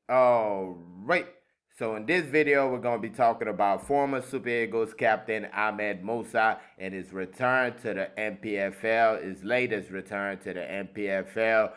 All right. So in this video, we're going to be talking about former Super Eagles captain Ahmed Musa and his return to the NPFL. His latest return to the NPFL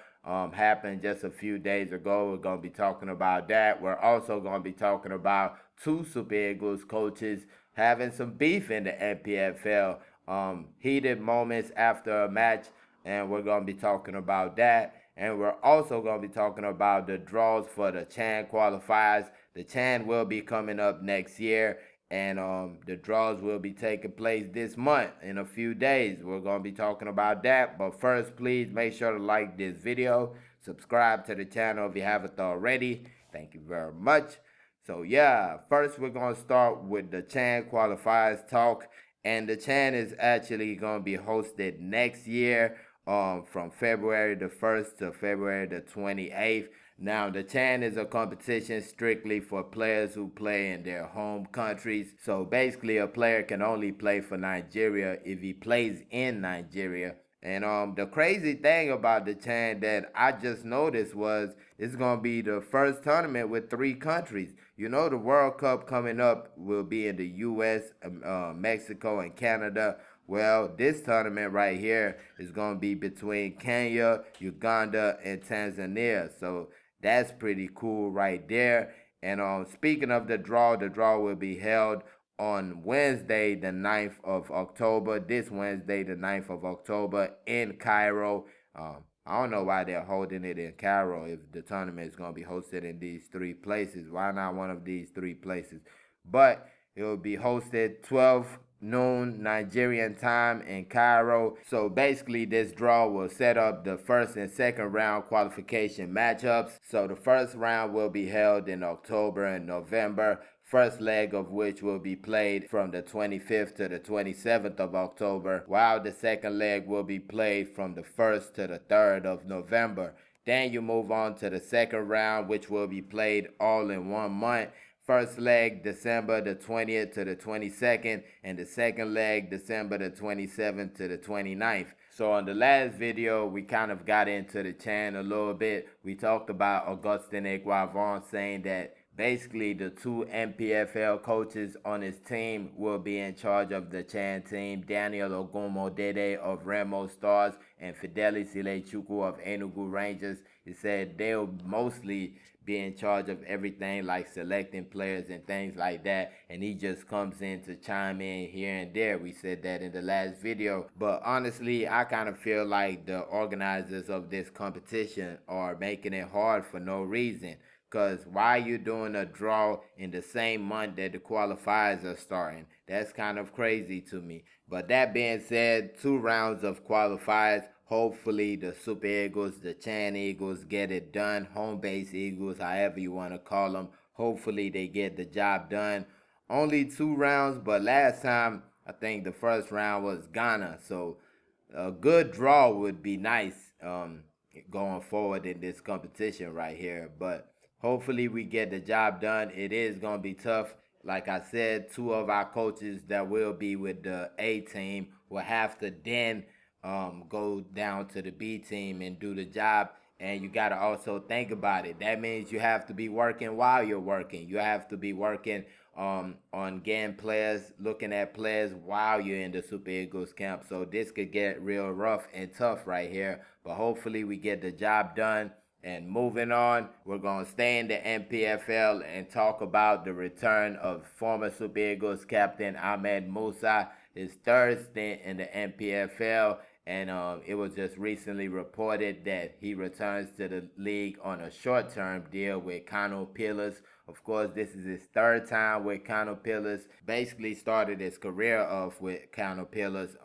happened just a few days ago. We're going to be talking about that. We're also going to be talking about two Super Eagles coaches having some beef in the NPFL. Heated moments after a match, and we're going to be talking about that. And we're also going to be talking about the draws for the Chan qualifiers. The Chan will be coming up next year, and the draws will be taking place this month in a few days. We're going to be talking about that. But first, please make sure to like this video, subscribe to the channel if you haven't already. Thank you very much. So yeah, first we're going to start with the Chan qualifiers talk. And the Chan is actually going to be hosted next year from February the 1st to February the 28th. Now, the Chan is a competition strictly for players who play in their home countries. So basically, a player can only play for Nigeria if he plays in Nigeria. And the crazy thing about the Chan that I just noticed was it's going to be the first tournament with 3 countries. You know, the World Cup coming up will be in the U.S., Mexico, and Canada. Well, this tournament right here is going to be between Kenya, Uganda, and Tanzania. So that's pretty cool right there. And speaking of the draw will be held on Wednesday, the 9th of October. This Wednesday, the 9th of October in Cairo. I don't know why they're holding it in Cairo if the tournament is going to be hosted in these 3 places. Why not one of these 3 places? But it will be hosted 12 noon Nigerian time in Cairo. So basically this draw will set up the first and second round qualification matchups. So the first round will be held in October and November, first leg of which will be played from the 25th to the 27th of October, while the second leg will be played from the 1st to the 3rd of November. Then you move on to the second round, which will be played all in 1 month. First leg, December the 20th to the 22nd, and the second leg, December the 27th to the 29th. So on the last video, we kind of got into the Chan a little bit. We talked about Augustin Eguavon saying that basically the 2 NPFL coaches on his team will be in charge of the Chan team. Daniel Ogunmodede of Remo Stars and Fidelis Ilechukwu of Enugu Rangers. He said they'll mostly be in charge of everything like selecting players and things like that, and he just comes in to chime in here and there. We said that in the last video, but honestly I kind of feel like the organizers of this competition are making it hard for no reason. Because why are you doing a draw in the same month that the qualifiers are starting? That's kind of crazy to me. But that being said, 2 rounds of qualifiers. Hopefully the Super Eagles, the Chan Eagles get it done. Home base Eagles, however you want to call them. Hopefully they get the job done. Only 2 rounds, but last time I think the first round was Ghana. So a good draw would be nice going forward in this competition right here. But hopefully we get the job done. It is going to be tough. Like I said, 2 of our coaches that will be with the A team will have to then go down to the B team and do the job. And you got to also think about it. That means you have to be working while you're working. You have to be working on getting players, looking at players while you're in the Super Eagles camp. So this could get real rough and tough right here. But hopefully we get the job done. And moving on, we're going to stay in the NPFL and talk about the return of former Super Eagles captain Ahmed Musa, his 3rd stint in the NPFL. And it was just recently reported that he returns to the league on a short-term deal with Kano Pillars. Of course, this is his 3rd time with Kano Pillars. Basically started his career off with Kano Pillars,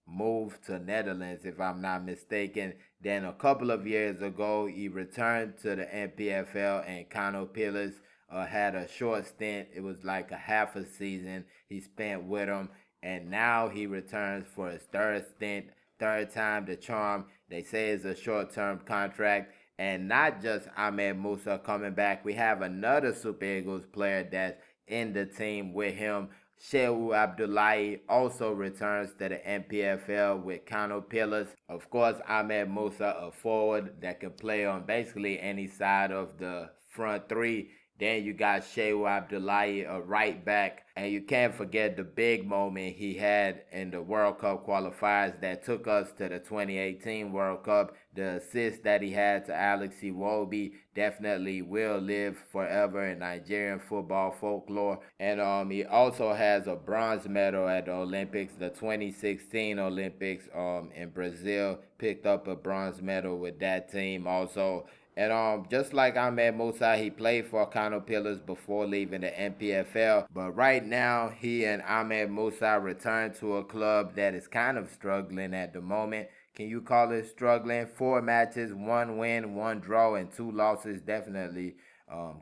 moved to Netherlands if I'm not mistaken. Then a couple of years ago, he returned to the NPFL, and Kano Pillars had a short stint. It was like a half a season he spent with him. And now he returns for his 3rd stint, 3rd time the charm. They say it's a short-term contract. And not just Ahmed Musa coming back. We have another Super Eagles player that's in the team with him. Shehu Abdullahi also returns to the NPFL with Kano Pillars. Of course, Ahmed Musa, a forward that can play on basically any side of the front three. Then you got Shehu Abdullahi, a right back. And you can't forget the big moment he had in the World Cup qualifiers that took us to the 2018 World Cup. The assist that he had to Alex Iwobi definitely will live forever in Nigerian football folklore. And he also has a bronze medal at the Olympics, the 2016 Olympics in Brazil. Picked up a bronze medal with that team also. And just like Ahmed Musa, he played for Kano Pillars before leaving the NPFL. But right now, he and Ahmed Musa returned to a club that is kind of struggling at the moment. Can you call it struggling? 4 matches, 1 win, 1 draw, and 2 losses. Definitely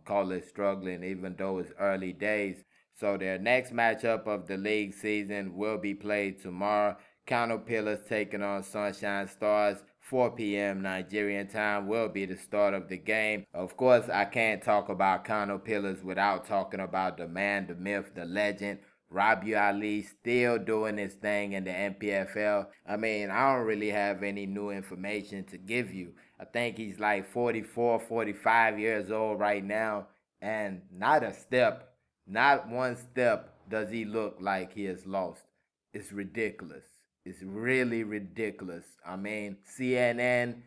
call it struggling, even though it's early days. So their next matchup of the league season will be played tomorrow. Kano Pillars taking on Sunshine Stars. 4 p.m. Nigerian time will be the start of the game. Of course, I can't talk about Kano Pillars without talking about the man, the myth, the legend, Rabiu Ali, still doing his thing in the NPFL. I mean, I don't really have any new information to give you. I think he's like 44, 45 years old right now, and not one step does he look like he has lost. It's ridiculous. It's really ridiculous. I mean, CNN,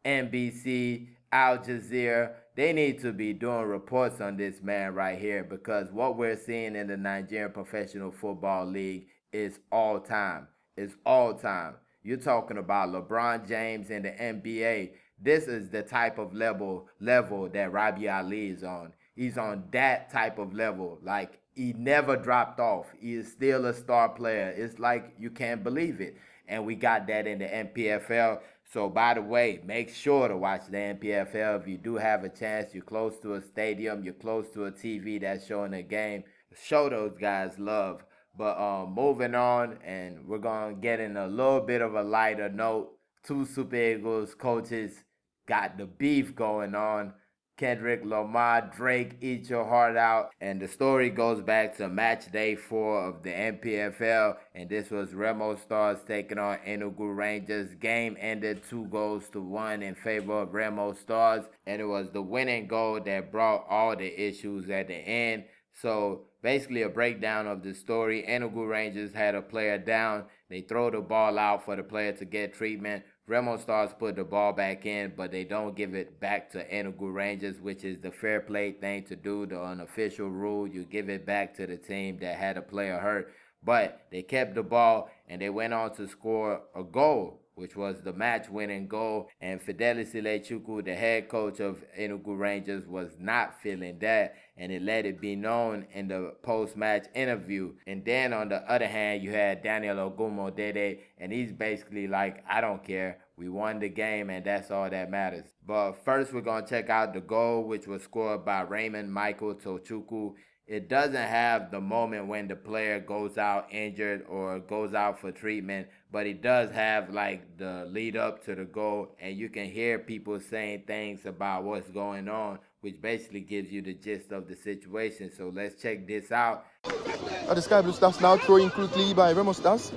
NBC, Al Jazeera, they need to be doing reports on this man right here, because what we're seeing in the Nigerian Professional Football League is all time. It's all time. You're talking about LeBron James in the NBA. This is the type of level that Rabiu Ali is on. He's on that type of level. Like, he never dropped off. He is still a star player. It's like you can't believe it. And we got that in the NPFL. So, by the way, make sure to watch the NPFL. If you do have a chance, you're close to a stadium, you're close to a TV that's showing a game, show those guys love. But moving on, and we're going to get in a little bit of a lighter note. 2 Super Eagles coaches got the beef going on. Kendrick Lamar, Drake, eat your heart out. And the story goes back to match day 4 of the NPFL. And this was Remo Stars taking on Enugu Rangers. Game ended 2-1 in favor of Remo Stars. And it was the winning goal that brought all the issues at the end. So basically a breakdown of the story. Enugu Rangers had a player down. They throw the ball out for the player to get treatment. Remo Stars put the ball back in, but they don't give it back to Enugu Rangers, which is the fair play thing to do, the unofficial rule. You give it back to the team that had a player hurt. But they kept the ball, and they went on to score a goal, which was the match-winning goal. And Fidelis Ilechukwu, the head coach of Enugu Rangers, was not feeling that, and it let it be known in the post-match interview. And then on the other hand, you had Daniel Ogunmodede, and he's basically like, I don't care. We won the game, and that's all that matters. But first, we're going to check out the goal, which was scored by Raymond Michael Tochukwu. It doesn't have the moment when the player goes out injured or goes out for treatment, but it does have like the lead up to the goal, and you can hear people saying things about what's going on, which basically gives you the gist of the situation. So let's check this out. The Sky Blue Stars now throwing quickly by Remo Stars.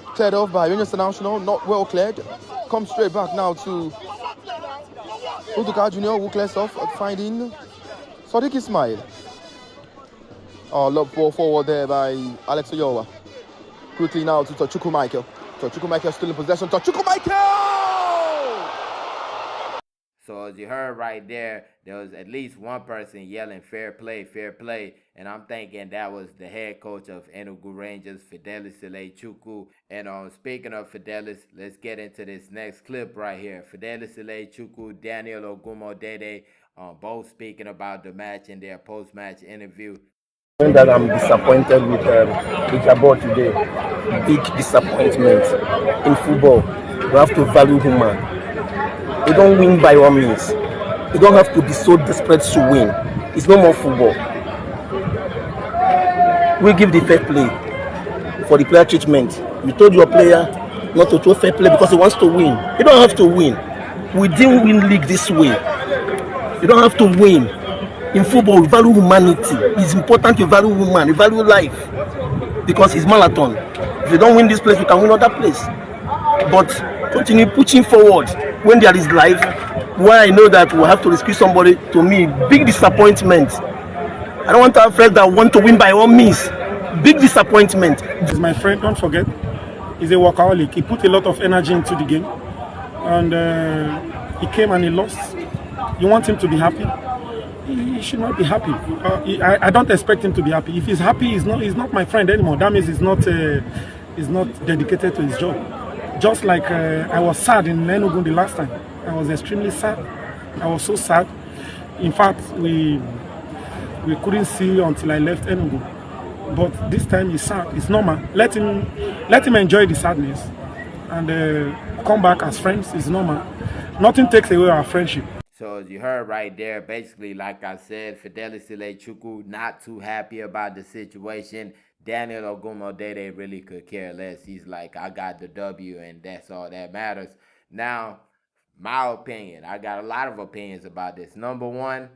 Cleared off by Rangers International, not well cleared. Comes straight back now to Uduka Junior, who clears off, finding Sadiq Ismail. Oh, look ball forward there by Alex Oyowa. Quickly now to Tochukwu Michael. Tochukwu Michael still in possession. Tochukwu Michael! So as you heard right there, there was at least one person yelling fair play, fair play. And I'm thinking that was the head coach of Enugu Rangers, Fidelis Ilechukwu. And speaking of Fidelis, let's get into this next clip right here. Fidelis Ilechukwu, Daniel Ogunmodede, both speaking about the match in their post-match interview. That I'm disappointed with Ijabor today. Big disappointment in football. You have to value human. You don't win by all means. You don't have to be so desperate to win. It's no more football. We give the fair play for the player treatment. You told your player not to throw fair play because he wants to win. You don't have to win. We didn't win league this way. You don't have to win. In football, we value humanity. It's important you value woman, you value life. Because it's marathon. If you don't win this place, you can win other place. But continue pushing forward. when there is life, where I know that we have to rescue somebody, to me, big disappointment. I don't want to have friends that want to win by all means. Big disappointment. He's my friend, don't forget. He's a workaholic. He put a lot of energy into the game. And he came and he lost. You want him to be happy? He should not be happy. I don't expect him to be happy. If he's happy, he's not my friend anymore. That means he's not dedicated to his job. Just like I was sad in Enugu the last time. I was extremely sad. I was so sad. In fact, we couldn't see until I left Enugu. But this time he's sad. It's normal. Let him enjoy the sadness and come back as friends. It's normal. Nothing takes away our friendship. So as you heard right there, basically, like I said, Fidelis Ilechukwu not too happy about the situation. Daniel Ogunmodede really could care less. He's like, I got the W and that's all that matters. Now, my opinion, I got a lot of opinions about this. Number one,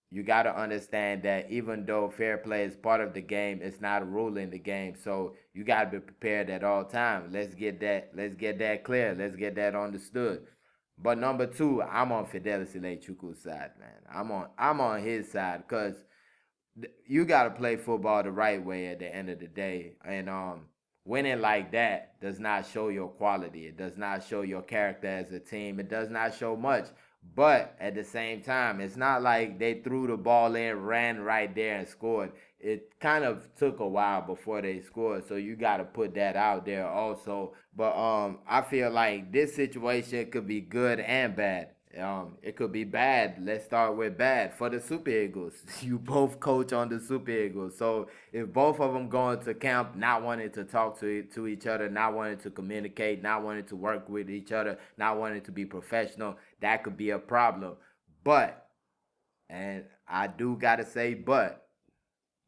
you got to understand that even though fair play is part of the game, it's not a rule in the game. So you got to be prepared at all times. Let's get that clear. Let's get that understood. But number two, I'm on Fidelis Ilechukwu's side, man. I'm on his side because you got to play football the right way at the end of the day. And winning like that does not show your quality. It does not show your character as a team. It does not show much. But at the same time, it's not like they threw the ball in, ran right there and scored. It kind of took a while before they scored, so you got to put that out there also. But I feel like this situation could be good and bad. It could be bad. Let's start with bad for the Super Eagles. You both coach on the Super Eagles. So if both of them going to camp not wanting to talk to each other, not wanting to communicate, not wanting to work with each other, not wanting to be professional, that could be a problem. But, and I do got to say but,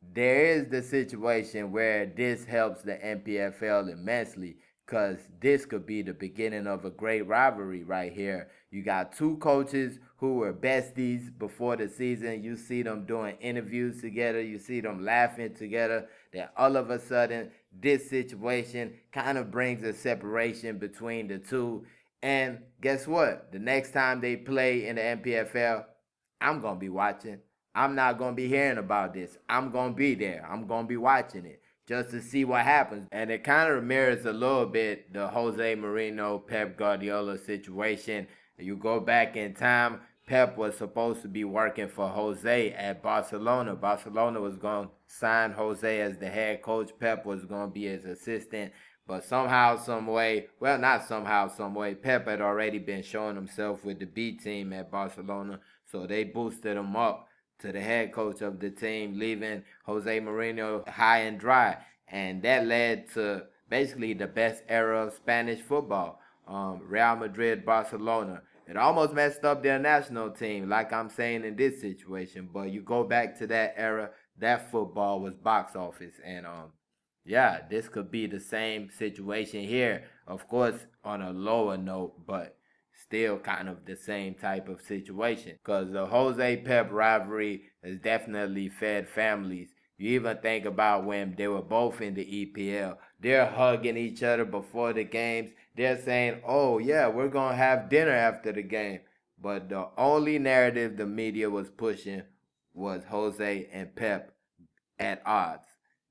there is the situation where this helps the NPFL immensely because this could be the beginning of a great rivalry right here. You got two coaches who were besties before the season. You see them doing interviews together. You see them laughing together. Then all of a sudden, this situation kind of brings a separation between the two. And guess what? The next time they play in the NPFL, I'm going to be watching. I'm not going to be hearing about this. I'm going to be there. I'm going to be watching it just to see what happens. And it kind of mirrors a little bit the Jose Mourinho, Pep Guardiola situation. You go back in time, Pep was supposed to be working for Jose at Barcelona. Barcelona was going to sign Jose as the head coach. Pep was going to be his assistant. But somehow, some way, well, not somehow, some way, Pep had already been showing himself with the B team at Barcelona. So they boosted him up to the head coach of the team, leaving Jose Mourinho high and dry. And that led to basically the best era of Spanish football, Real Madrid, Barcelona. It almost messed up their national team, like I'm saying in this situation. But you go back to that era, that football was box office. And yeah, this could be the same situation here. Of course, on a lower note, but still kind of the same type of situation. Because the Jose Pep rivalry has definitely fed families. You even think about when they were both in the EPL. They're hugging each other before the games. They're saying, oh, yeah, we're going to have dinner after the game. But the only narrative the media was pushing was Jose and Pep at odds.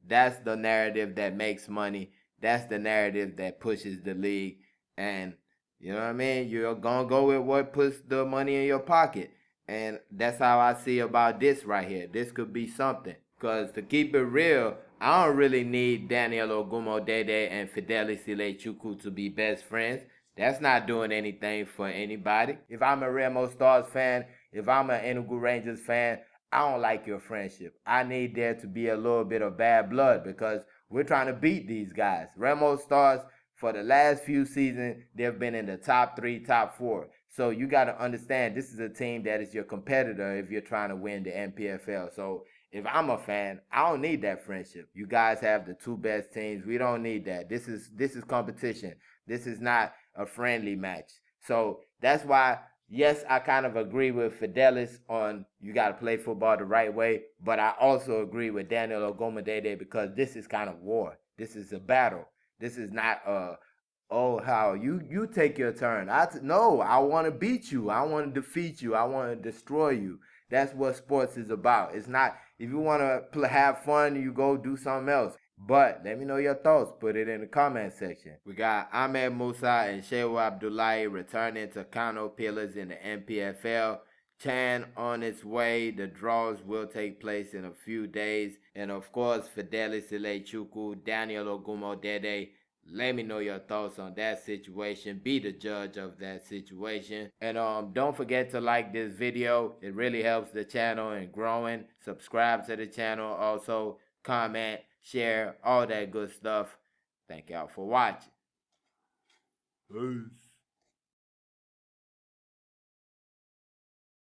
That's the narrative that makes money. That's the narrative that pushes the league. And you know what I mean? You're going to go with what puts the money in your pocket. And that's how I see about this right here. This could be something. Because to keep it real, I don't really need Daniel Ogunmodede and Fidelis Ilechukwu to be best friends. That's not doing anything for anybody. If I'm a Remo Stars fan, if I'm an Enugu Rangers fan, I don't like your friendship. I need there to be a little bit of bad blood because we're trying to beat these guys. Remo Stars, for the last few seasons, they've been in the top 3, top 4. So you got to understand this is a team that is your competitor if you're trying to win the NPFL. So if I'm a fan, I don't need that friendship. You guys have the 2 best teams. We don't need that. This is competition. This is not a friendly match. So that's why, yes, I kind of agree with Fidelis on you got to play football the right way. But I also agree with Daniel Ogunmodede because this is kind of war. This is a battle. This is not Oh, how you take your turn. No, I want to beat you. I want to defeat you. I want to destroy you. That's what sports is about. It's not if you want to have fun, you go do something else. But let me know your thoughts. Put it in the comment section. We got Ahmed Musa and Shehu Abdullahi returning to Kano Pillars in the NPFL. Chan on its way. The draws will take place in a few days. And of course, Fidelis Ilechukwu, Daniel Ogunmodede. Let me know your thoughts on that situation. Be the judge of that situation. And don't forget to like this video. It really helps the channel in growing. Subscribe to the channel. Also, comment, share, all that good stuff. Thank y'all for watching. Peace.